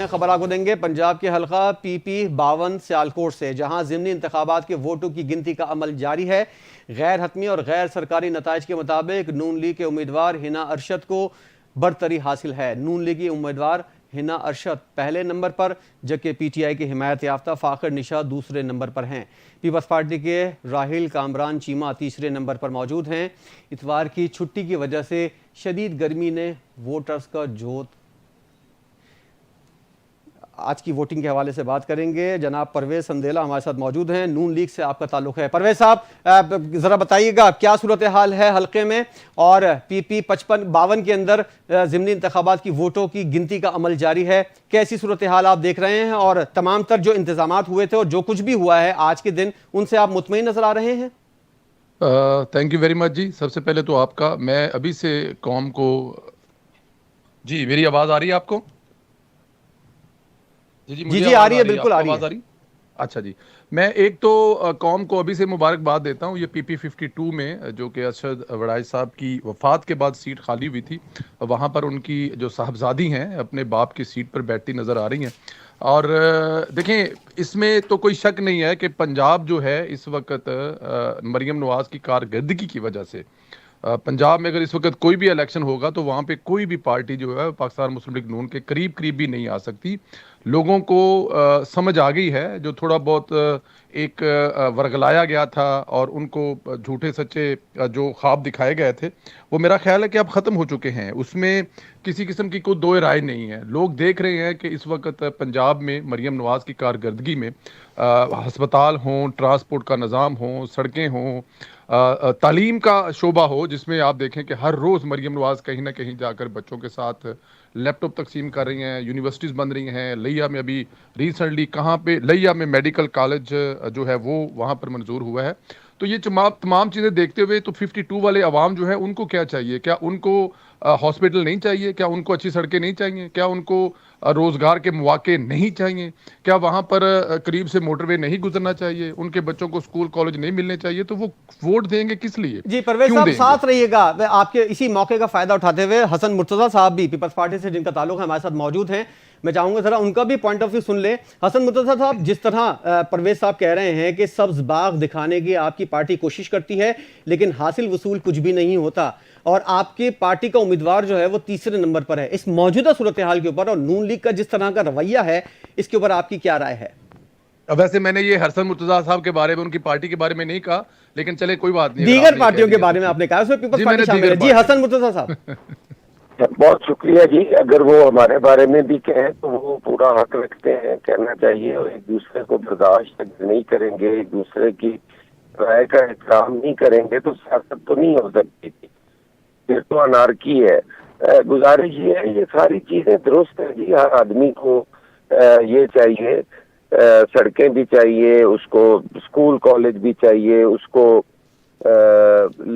خبر آپ کو دیں گے پنجاب کے حلقہ پی پی 52 سیالکوٹ سے، جہاں ضمنی انتخابات کے ووٹوں کی گنتی کا عمل جاری ہے۔ غیر حتمی اور غیر سرکاری نتائج کے مطابق نون لیگ کے امیدوار ہنا ارشد کو برتری حاصل ہے۔ نون لیگی امیدوار ہنا ارشد پہلے نمبر پر، جبکہ پی ٹی آئی کے حمایت یافتہ فاخر نشا دوسرے نمبر پر ہیں۔ پیپلز پارٹی کے راہیل کامران چیمہ تیسرے نمبر پر موجود ہیں۔ اتوار کی چھٹی کی وجہ سے شدید گرمی نے ووٹرز کا جوت۔ آج کی ووٹنگ کے حوالے سے بات کریں گے، جناب پرویز سندیلا ہمارے ساتھ موجود ہیں، نون لیگ سے آپ کا تعلق ہے۔ پرویز صاحب ذرا بتائیے گا کیا صورتحال ہے حلقے میں، اور پی پی 52 کے اندر ضمنی انتخابات کی ووٹوں کی گنتی کا عمل جاری ہے، کیسی صورتحال آپ دیکھ رہے ہیں، اور تمام تر جو انتظامات ہوئے تھے اور جو کچھ بھی ہوا ہے آج کے دن ان سے آپ مطمئن نظر آ رہے ہیں؟ تھینک یو ویری مچ جی۔ سب سے پہلے تو آپ کا، میں ابھی سے قوم کو، جی میری آواز آ رہی ہے آپ کو؟ جی آ رہی ہے، بالکل آ رہی ہے۔ اچھا جی، میں ایک تو قوم کو ابھی سے مبارکباد دیتا ہوں۔ یہ پی پی 52 میں جو کہ ارشد وڑائی صاحب کی وفات کے بعد سیٹ خالی ہوئی تھی، وہاں پر ان کی جو صاحبزادی ہیں اپنے باپ کی سیٹ پر بیٹھتی نظر آ رہی ہیں۔ اور دیکھیں، اس میں تو کوئی شک نہیں ہے کہ پنجاب جو ہے اس وقت مریم نواز کی کارکردگی کی وجہ سے، پنجاب میں اگر اس وقت کوئی بھی الیکشن ہوگا تو وہاں پہ کوئی بھی پارٹی جو ہے پاکستان مسلم لیگ نون کے قریب بھی نہیں آ سکتی۔ لوگوں کو سمجھ آ گئی ہے، جو تھوڑا بہت ایک ورگلایا گیا تھا اور ان کو جھوٹے سچے جو خواب دکھائے گئے تھے، وہ میرا خیال ہے کہ اب ختم ہو چکے ہیں۔ اس میں کسی قسم کی کوئی دو رائے نہیں ہے۔ لوگ دیکھ رہے ہیں کہ اس وقت پنجاب میں مریم نواز کی کارکردگی میں ہسپتال ہوں، ٹرانسپورٹ کا نظام ہوں، سڑکیں ہوں، تعلیم کا شعبہ ہو، جس میں آپ دیکھیں کہ ہر روز مریم نواز کہیں نہ کہیں جا کر بچوں کے ساتھ لیپ ٹاپ تقسیم کر رہی ہیں، یونیورسٹیز بن رہی ہیں۔ لیا میں ابھی ریسنٹلی کہاں پہ لیا میں میڈیکل کالج جو ہے وہ وہاں پر منظور ہوا ہے۔ تو یہ تمام چیزیں دیکھتے ہوئے تو 52 والے عوام جو ہے ان کو کیا چاہیے؟ کیا ان کو ہاسپٹل نہیں چاہیے؟ کیا ان کو اچھی سڑکیں نہیں چاہیے؟ کیا ان کو روزگار کے مواقع نہیں چاہیے؟ کیا وہاں پر قریب سے موٹر وے نہیں گزرنا چاہیے؟ ان کے بچوں کو سکول کالج نہیں ملنے چاہیے؟ تو وہ ووٹ دیں گے کس لیے؟ جی پرویز صاحب ساتھ رہیے گا، آپ کے اسی موقع کا فائدہ اٹھاتے ہوئے حسن مرتضیٰ صاحب بھی پیپلز پارٹی سے جن کا تعلق ہے ہمارے ساتھ موجود ہیں، میں چاہوں گا ذرا ان کا بھی پوائنٹ آف ویو سن لیں۔ حسن مرتضیٰ صاحب، جس طرح پرویز صاحب کہہ رہے ہیں کہ سبز باغ دکھانے کی آپ کی پارٹی کوشش کرتی ہے لیکن حاصل وصول کچھ بھی نہیں ہوتا، اور آپ کی پارٹی کا امیدوار جو ہے وہ تیسرے نمبر پر ہے، اس موجودہ صورتحال کے اوپر اور نون لیگ کا جس طرح کا رویہ ہے اس کے اوپر آپ کی کیا رائے ہے؟ ویسے میں نے یہ حسن مرتضیٰ صاحب کے بارے میں، ان کی پارٹی کے بارے میں نہیں کہا، لیکن چلے کوئی بات نہیں، دیگر پارٹیوں کے بارے میں آپ نے کہا، اس میں پیپلز پارٹی شامل ہے۔ جی حسن مرتضیٰ صاحب۔ بہت شکریہ جی، اگر وہ ہمارے بارے میں بھی کہیں تو وہ پورا حق رکھتے ہیں، کہنا چاہیے، اور ایک دوسرے کو برداشت نہیں کریں گے، ایک دوسرے کی رائے کا احترام نہیں کریں گے تو سیاست تو نہیں ہو سکتی تھی، پھر تو انارکی ہے۔ گزارش یہ ہے، یہ ساری چیزیں درست ہیں جی، ہر آدمی کو یہ چاہیے، سڑکیں بھی چاہیے، اس کو اسکول کالج بھی چاہیے، اس کو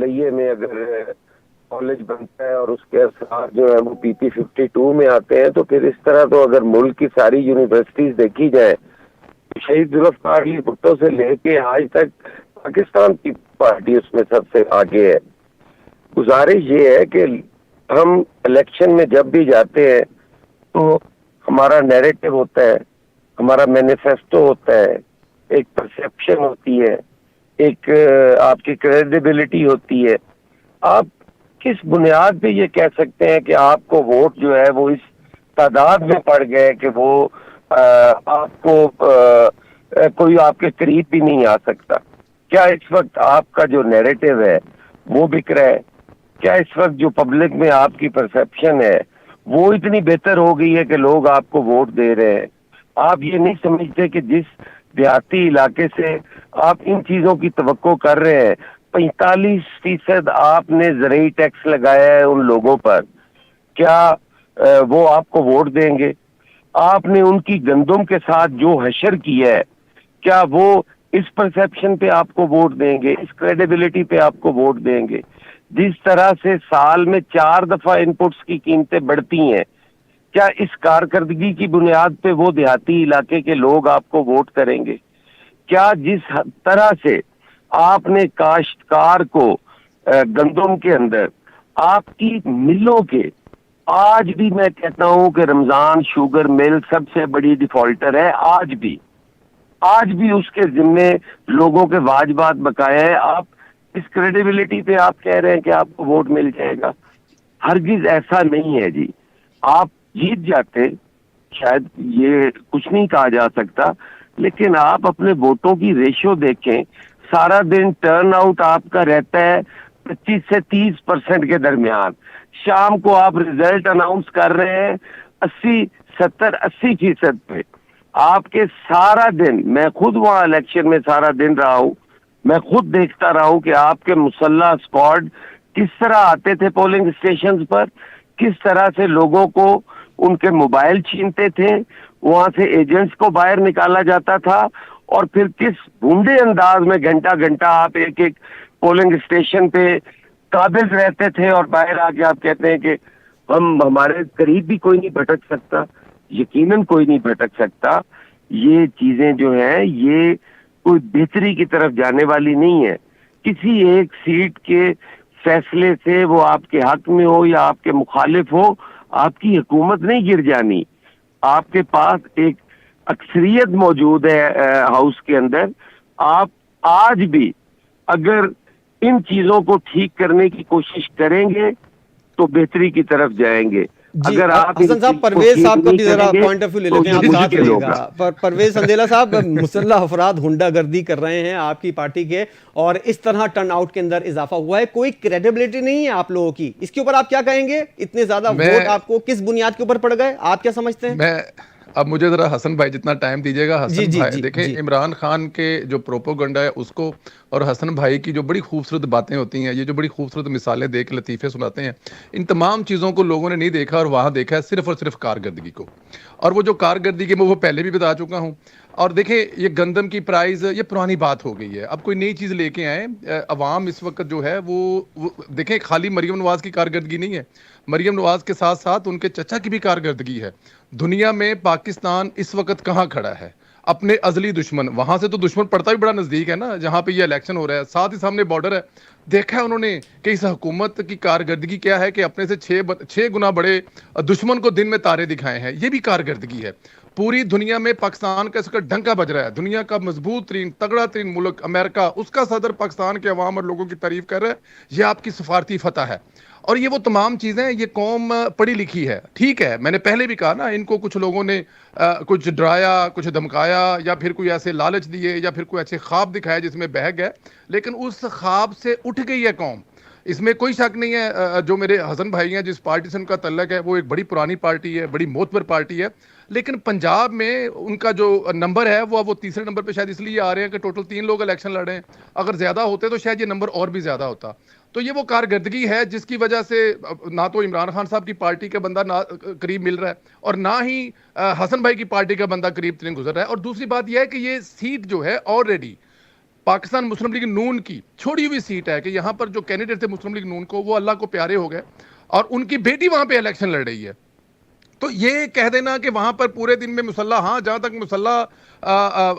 لئیے میں اگر کالج بنتا ہے اور اس کے اثرات جو ہے وہ پی پی 52 میں آتے ہیں، تو پھر اس طرح تو اگر ملک کی ساری یونیورسٹیز دیکھی جائے، شہید ذوالفقار علی بھٹو سے لے کے آج تک پاکستان کی پارٹی اس میں سب سے آگے ہے۔ گزارش یہ ہے کہ ہم الیکشن میں جب بھی جاتے ہیں تو ہمارا نیریٹو ہوتا ہے، ہمارا مینیفیسٹو ہوتا ہے، ایک پرسیپشن ہوتی ہے، ایک آپ کی کریڈیبلٹی ہوتی ہے۔ آپ کس بنیاد پہ یہ کہہ سکتے ہیں کہ آپ کو ووٹ جو ہے وہ اس تعداد میں پڑ گئے کہ وہ آپ کو کوئی آپ کے قریب بھی نہیں آ سکتا؟ کیا اس وقت آپ کا جو نیریٹو ہے وہ بک رہا ہے؟ کیا اس وقت جو پبلک میں آپ کی پرسیپشن ہے وہ اتنی بہتر ہو گئی ہے کہ لوگ آپ کو ووٹ دے رہے ہیں؟ آپ یہ نہیں سمجھتے کہ جس دیہاتی علاقے سے آپ ان چیزوں کی توقع کر رہے ہیں، 45% آپ نے زرعی ٹیکس لگایا ہے ان لوگوں پر، کیا وہ آپ کو ووٹ دیں گے؟ آپ نے ان کی گندم کے ساتھ جو حشر کیا ہے، کیا وہ اس پرسیپشن پہ آپ کو ووٹ دیں گے، اس کریڈیبلٹی پہ آپ کو ووٹ دیں گے؟ جس طرح سے سال میں 4 دفعہ انپٹس کی قیمتیں بڑھتی ہیں، کیا اس کارکردگی کی بنیاد پہ وہ دیہاتی علاقے کے لوگ آپ کو ووٹ کریں گے؟ کیا جس طرح سے آپ نے کاشتکار کو گندم کے اندر آپ کی ملوں کے آج بھی میں کہتا ہوں کہ رمضان شوگر مل سب سے بڑی ڈیفالٹر ہے. آج بھی اس کے ذمے لوگوں کے واجبات بقایا ہے. آپ اس کریڈیبلٹی پہ آپ کہہ رہے ہیں کہ آپ کو ووٹ مل جائے گا. ہرگز ایسا نہیں ہے جی. آپ جیت جاتے, شاید یہ کچھ نہیں کہا جا سکتا, لیکن آپ اپنے ووٹوں کی ریشو دیکھیں. سارا دن ٹرن آؤٹ آپ کا رہتا ہے 25 سے 30% کے درمیان. شام کو آپ ریزلٹ اناؤنس کر رہے ہیں 80-70-80% پہ. آپ کے سارا دن, میں خود وہاں الیکشن میں سارا دن رہا ہوں, میں خود دیکھتا رہا ہوں کہ آپ کے مسلح اسکواڈ کس طرح آتے تھے پولنگ اسٹیشنز پر, کس طرح سے لوگوں کو ان کے موبائل چھینتے تھے, وہاں سے ایجنٹس کو باہر نکالا جاتا تھا, اور پھر کس بھونڈے انداز میں گھنٹہ گھنٹہ آپ ایک ایک پولنگ اسٹیشن پہ قابض رہتے تھے, اور باہر آ کے آپ کہتے ہیں کہ ہمارے قریب بھی کوئی نہیں بھٹک سکتا. یقیناً کوئی نہیں بھٹک سکتا. یہ چیزیں جو ہیں یہ کوئی بہتری کی طرف جانے والی نہیں ہے. کسی ایک سیٹ کے فیصلے سے وہ آپ کے حق میں ہو یا آپ کے مخالف ہو, آپ کی حکومت نہیں گر جانی. آپ کے پاس ایک اکثریت موجود ہے ہاؤس کے اندر. آپ آج بھی اگر ان چیزوں کو ٹھیک کرنے کی کوشش کریں گے تو بہتری کی طرف جائیں گے. جی اگر آپ حسن صاحب, پرویز صاحب کا بھی ذرا پوائنٹ آف ویو لے لیتے ہیں, آپ ساتھ رہیے گا. پرویز سندیلا صاحب, مسلح افراد ہنڈا گردی کر رہے ہیں آپ کی پارٹی کے, اور اس طرح ٹرن آؤٹ کے اندر اضافہ ہوا ہے, کوئی کریڈیبلٹی نہیں ہے آپ لوگوں کی. اس کے اوپر آپ کیا کہیں گے؟ اتنے زیادہ ووٹ آپ کو کس بنیاد کے اوپر پڑ گئے, آپ کیا سمجھتے ہیں؟ اب مجھے ذرا حسن بھائی جتنا ٹائم دیجیے گا. حسن بھائی دیکھیں, جی عمران خان کے جو پروپوگنڈا ہے اس کو, اور حسن بھائی کی جو بڑی خوبصورت باتیں ہوتی ہیں, یہ جو بڑی خوبصورت مثالیں دے کے لطیفے سناتے ہیں, ان تمام چیزوں کو لوگوں نے نہیں دیکھا, اور وہاں دیکھا ہے صرف اور صرف کارکردگی کو. اور وہ جو کارکردگی میں وہ پہلے بھی بتا چکا ہوں. اور دیکھیں, یہ گندم کی پرائز یہ پرانی بات ہو گئی ہے, اب کوئی نئی چیز لے کے آئیں. عوام اس وقت جو ہے وہ دیکھیں, خالی مریم نواز کی کارکردگی نہیں ہے, مریم نواز کے ساتھ ساتھ ان کے چچا کی بھی کارکردگی ہے. دنیا میں پاکستان اس وقت کہاں کھڑا ہے؟ اپنے ازلی دشمن, وہاں سے تو دشمن پڑتا بھی بڑا نزدیک ہے نا, جہاں پہ یہ الیکشن ہو رہا ہے, ساتھ ہی سامنے بارڈر ہے. دیکھا ہے انہوں نے کہ اس حکومت کی کارکردگی کیا ہے, کہ اپنے سے 6 گنا بڑے دشمن کو دن میں تارے دکھائے ہیں. یہ بھی کارکردگی ہے. پوری دنیا میں پاکستان کا اس کا ڈنکا بج رہا ہے. دنیا کا مضبوط ترین تگڑا ترین ملک امریکہ, اس کا صدر پاکستان کے عوام اور لوگوں کی تعریف کر رہا ہے. یہ آپ کی سفارتی فتح ہے. اور یہ وہ تمام چیزیں, یہ قوم پڑھی لکھی ہے, ٹھیک ہے, میں نے پہلے بھی کہا نا, ان کو کچھ لوگوں نے کچھ ڈرایا, کچھ دھمکایا, یا پھر کوئی ایسے لالچ دیے, یا پھر کوئی ایسے خواب دکھائے جس میں بہہ گئے, لیکن اس خواب سے اٹھ گئی ہے قوم. اس میں کوئی شک نہیں ہے. جو میرے حسن بھائی ہیں, جس پارٹی سے ان کا تعلق ہے, وہ ایک بڑی پرانی پارٹی ہے, بڑی معتبر پارٹی ہے, لیکن پنجاب میں ان کا جو نمبر ہے وہ تیسرے نمبر پہ شاید اس لیے آ رہے ہیں کہ ٹوٹل 3 لوگ الیکشن لڑے ہیں. اگر زیادہ ہوتے تو شاید یہ نمبر اور بھی زیادہ ہوتا. تو یہ وہ کارکردگی ہے جس کی وجہ سے نہ تو عمران خان صاحب کی پارٹی کا بندہ قریب مل رہا ہے, اور نہ ہی حسن بھائی کی پارٹی کا بندہ قریب ترین گزر رہا ہے. اور دوسری بات یہ ہے کہ یہ سیٹ جو ہے آلریڈی پاکستان مسلم لیگ نون کی چھوڑی ہوئی سیٹ ہے, کہ یہاں پر جو کینڈیڈیٹ تھے مسلم لیگ نون کو, وہ اللہ کو پیارے ہو گئے, اور ان کی بیٹی وہاں پہ الیکشن لڑ رہی ہے. تو یہ کہہ دینا کہ وہاں پر پورے دن میں مسلح, ہاں جہاں تک مسلح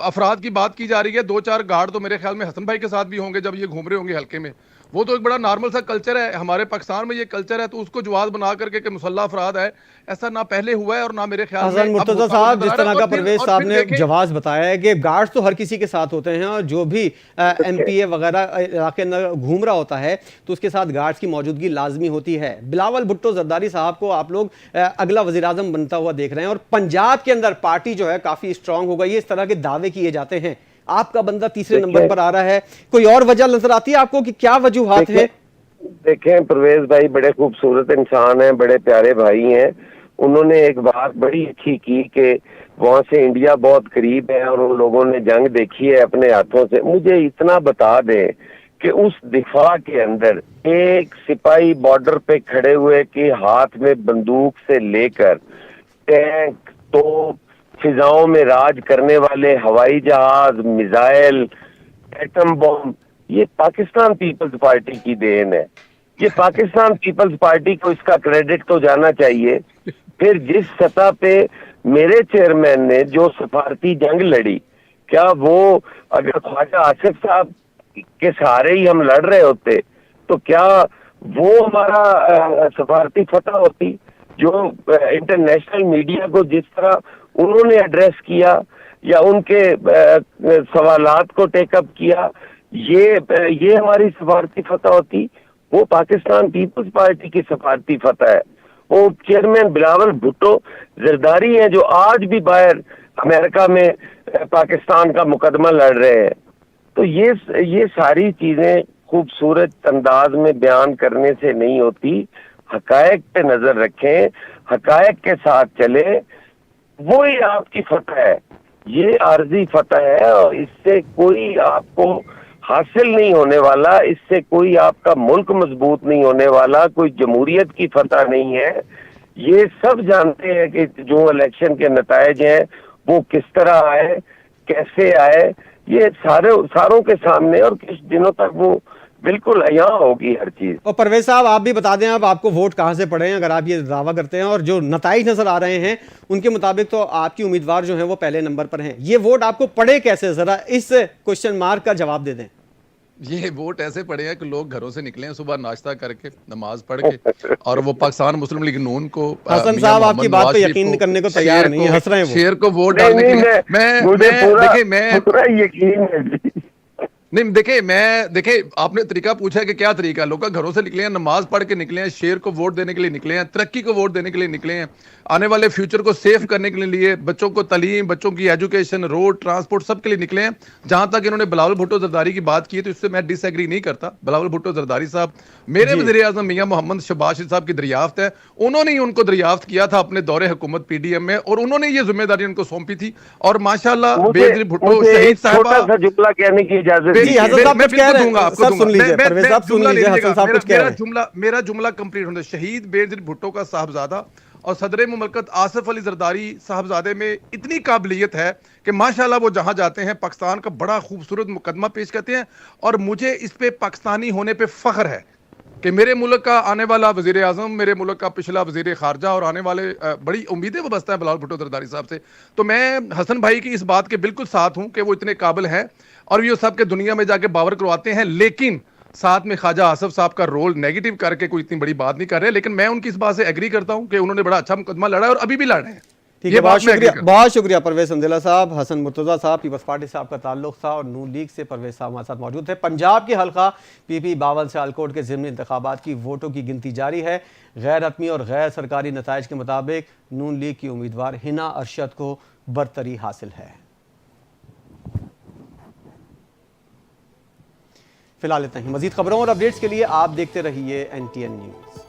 افراد کی بات کی جا رہی ہے, 2-4 گارڈ تو میرے خیال میں حسن بھائی کے ساتھ بھی ہوں گے جب یہ گھوم رہے ہوں گے حلقے میں. وہ تو ایک بڑا نارمل سا کلچر ہے ہمارے پاکستان میں, یہ کلچر ہے. تو اس کو جواز بنا کر کے کہ مسلح افراد ہے, ایسا نہ پہلے ہوا ہے اور نہ میرے خیال میں حسن مرتضیٰ صاحب, جس طرح کا پرویز صاحب نے جواز بتایا ہے کہ گارڈز تو ہر کسی کے ساتھ ہوتے ہیں, اور جو بھی ایم پی اے وغیرہ علاقے اندر گھوم رہا ہوتا ہے تو اس کے ساتھ گارڈز کی موجودگی لازمی ہوتی ہے. بلاول بھٹو زرداری صاحب کو آپ لوگ اگلا وزیر اعظم بنتا ہوا دیکھ رہے ہیں, اور پنجاب کے اندر پارٹی جو ہے کافی اسٹرانگ ہو گئی ہے, اس طرح کے دعوے کیے جاتے ہیں. آپ کا بندہ تیسرے نمبر پر آ رہا ہے, کوئی اور وجہ نظر آتی ہے آپ کو کہ کیا وجوہات ہیں؟ دیکھیں, پرویز بھائی بڑے خوبصورت انسان ہیں, بڑے پیارے بھائی ہیں. انہوں نے ایک بات بڑی اچھی کی کہ وہاں سے انڈیا بہت قریب ہے اور ان لوگوں نے جنگ دیکھی ہے اپنے ہاتھوں سے. مجھے اتنا بتا دیں کہ اس دفاع کے اندر ایک سپاہی بارڈر پہ کھڑے ہوئے کہ ہاتھ میں بندوق سے لے کر ٹینک, توپ, فضاؤں میں راج کرنے والے ہوائی جہاز, میزائل, ایٹم بم, یہ پاکستان پیپلز پارٹی کی دین ہے. یہ پاکستان پیپلز پارٹی کو اس کا کریڈٹ تو جانا چاہیے. پھر جس سطح پہ میرے چیئرمین نے جو سفارتی جنگ لڑی, کیا وہ اگر خواجہ آصف صاحب کے سہارے ہی ہم لڑ رہے ہوتے تو کیا وہ ہمارا سفارتی فتح ہوتی؟ جو انٹرنیشنل میڈیا کو جس طرح انہوں نے ایڈریس کیا یا ان کے سوالات کو ٹیک اپ کیا، یہ ہماری سفارتی فتح ہوتی؟ وہ پاکستان پیپلز پارٹی کی سفارتی فتح ہے۔ وہ چیئرمین بلاول بھٹو زرداری ہیں جو آج بھی باہر امریکہ میں پاکستان کا مقدمہ لڑ رہے ہیں۔ تو یہ ساری چیزیں خوبصورت انداز میں بیان کرنے سے نہیں ہوتی، حقائق پہ نظر رکھیں، حقائق کے ساتھ چلے، وہی آپ کی فتح ہے۔ یہ عارضی فتح ہے اور اس سے کوئی آپ کو حاصل نہیں ہونے والا، اس سے کوئی آپ کا ملک مضبوط نہیں ہونے والا، کوئی جمہوریت کی فتح نہیں ہے۔ یہ سب جانتے ہیں کہ جو الیکشن کے نتائج ہیں وہ کس طرح آئے، کیسے آئے، یہ ساروں کے سامنے، اور کچھ دنوں تک وہ بالکل عیاں ہوگی ہر چیز۔ اور پرویز صاحب آپ بھی بتا دیں اب آپ کو ووٹ کہاں سے پڑے ہیں اگر آپ یہ دعویٰ کرتے ہیں، اور جو نتائج نظر آ رہے ہیں ان کے مطابق تو آپ کی امیدوار جو ہیں وہ پہلے نمبر پر ہیں، یہ ووٹ آپ کو پڑے کیسے؟ ذرا اس کوشچن مارک کا جواب دے دیں۔ یہ ووٹ ایسے پڑے ہیں کہ لوگ گھروں سے نکلے ہیں صبح ناشتہ کر کے، نماز پڑھ کے، اور وہ پاکستان مسلم لیگ نون کو، حسن صاحب آپ کی بات پہ یقین کرنے کو تیار نہیں، ہنس رہے ہیں وہ۔ شیر کو ووٹ ڈالنے کے لیے میں پورا یقین ہے جی۔ نہیں دیکھیں آپ نے طریقہ پوچھا ہے کہ کیا طریقہ ہے، لوگ گھروں سے نکلے ہیں، نماز پڑھ کے نکلے ہیں، شیر کو ووٹ دینے کے لیے نکلے ہیں، ترقی کو ووٹ دینے کے لیے نکلے ہیں، آنے والے فیوچر کو سیف کرنے کے لیے، بچوں کو تعلیم، بچوں کی ایجوکیشن، روڈ، ٹرانسپورٹ سب کے لیے نکلے ہیں۔ جہاں تک انہوں نے بلاول بھٹو زرداری کی بات کی ہے تو اس سے میں ڈس ایگری نہیں کرتا۔ بلاول بھٹو زرداری صاحب میرے وزیر اعظم میاں محمد شہباز شریف صاحب کی دریافت ہے، انہوں نے ان کو دریافت کیا تھا اپنے دور حکومت پی ڈی ایم میں، اور انہوں نے یہ ذمہ داری ان کو سونپی تھی، اور ماشاءاللہ بے نظیر بھٹو شہید صاحبہ، چھوٹا سا جملہ کہنے کی اجازت جی حسن صاحب کچھ کہہ رہے ہیں، میرا جملہ کمپلیٹ ہونے، شہید بے نظیر بھٹو کا صاحبزادہ اور صدر مملکت آصف علی زرداری صاحبزادے میں اتنی قابلیت ہے کہ ماشاءاللہ وہ جہاں جاتے ہیں پاکستان کا بڑا خوبصورت مقدمہ پیش کرتے ہیں، اور مجھے اس پہ پاکستانی ہونے پہ فخر ہے کہ میرے ملک کا آنے والا وزیر اعظم، میرے ملک کا پچھلا وزیر خارجہ، اور آنے والے بڑی امیدیں وابستہ ہیں بلاول بھٹو زرداری صاحب سے۔ تو میں حسن بھائی کی اس بات کے بالکل ساتھ ہوں کہ وہ اتنے قابل ہیں اور یہ سب کے دنیا میں جا کے باور کرواتے ہیں، لیکن ساتھ میں خواجہ آصف صاحب کا رول نیگیٹو کر کے کوئی اتنی بڑی بات نہیں کر رہے، لیکن میں ان کی اس بات سے ایگری کرتا ہوں کہ انہوں نے بڑا اچھا مقدمہ لڑا ہے اور ابھی بھی لڑ رہے ہیں۔ ٹھیک ہے، بہت شکریہ پرویز سندھیلا صاحب۔ حسن مرتضیٰ صاحب پیپلز پارٹی سے آپ کا تعلق تھا اور نون لیگ سے پرویز صاحب ہمارے ساتھ موجود تھے۔ پنجاب کے حلقہ پی پی 52 سیالکوٹ کے ضمنی انتخابات کی ووٹوں کی گنتی جاری ہے۔ غیر حتمی اور غیر سرکاری نتائج کے مطابق نون لیگ کی امیدوار ہنا ارشد کو برتری حاصل ہے۔ فی الحال اتنا ہی، مزید خبروں اور اپڈیٹس کے لیے آپ دیکھتے رہیے NTN نیوز۔